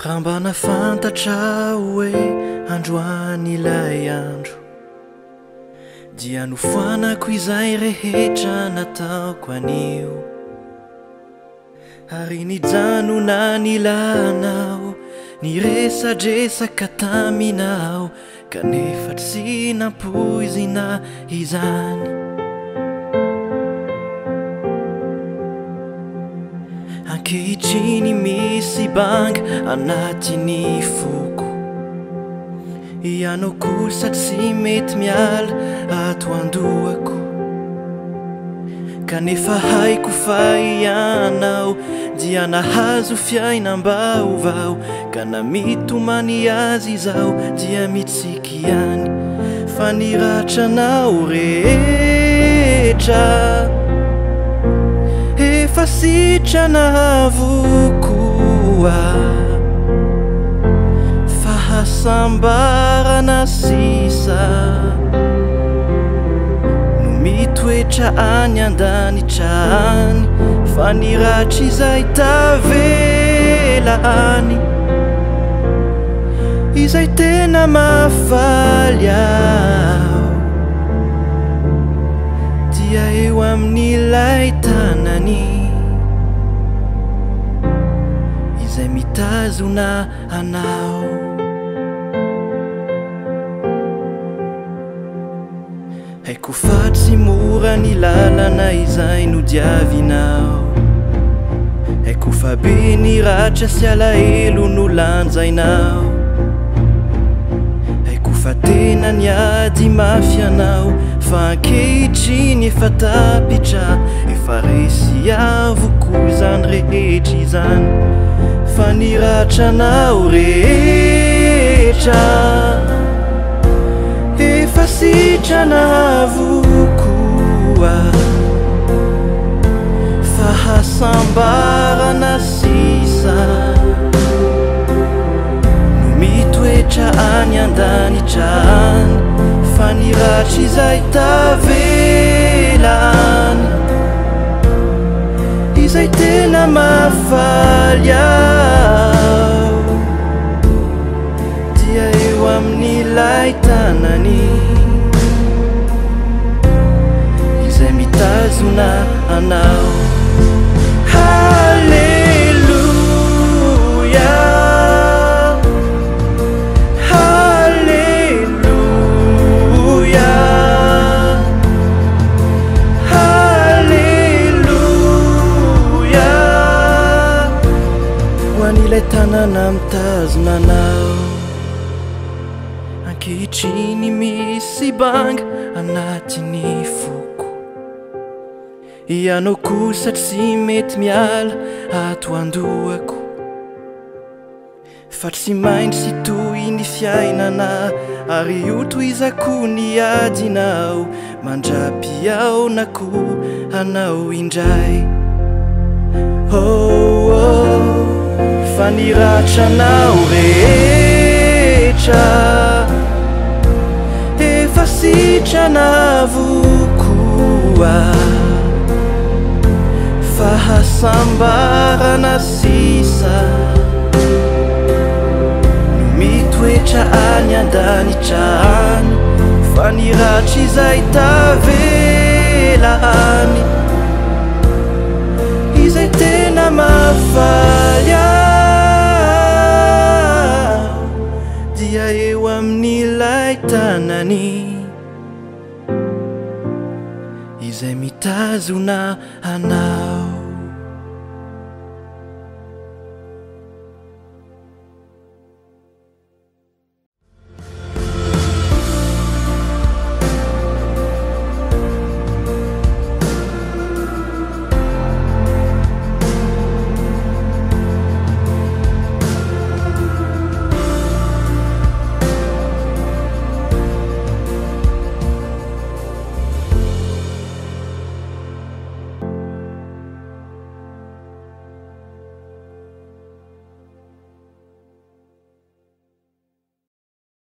raha mba nafantatra hoe androany ilay andro dia nofoanako izay rehetra nataoko anio ary nijanona nilanao niresadresaka taminao kanefa tsy nampoizina izany ankehitriny misy banga anatiny foko ianao kosa tsy mety miala ato andohako kanefa haiko fa ianao dia nahazo fiainam-baovao ka namitomany azy izao dia mitsiky ihany fa niratranao rehetra efa sitrana avokoa fahasambarana sisa no mitoetra any andanitra any fa niratra izay tavelany izay tena mafaly aho dia eo amin'ilay tanany izay mitazona anao haiko fa tsy mora ny lalana izay nodiavinao haiko fa be niratra sy alahelo no lanjainao haiko fa tena niady mafy anao fa ankehitriny efa tapitra efa resy avoko izany rehetra izany fa niratranao rehetra efa sitrana avokoa fahasambarana sisa no mitoetra any andanitra any fa niratra izay tavelany izay tena mafaly aho dia eo amin'ilay tanany izay mitazona anao Haleluya Haleluya Haleluya hoan'ilay tanana mitazona anao ankehitriny misy banga anatiny foko ianao kosa tsy mety miala ato andohako fa tsy maintsy sy toy ny fiainana ary io toizako ny adinao mandrapy ao na koa anao indray fa niratranao rehetra efa sitrana avokoa fahasambarana sisa no mitoetra any andanitra any fa niratra izay tavelany izay tena mafaly aho dia eo amin'ilay tanany izay mitazona anao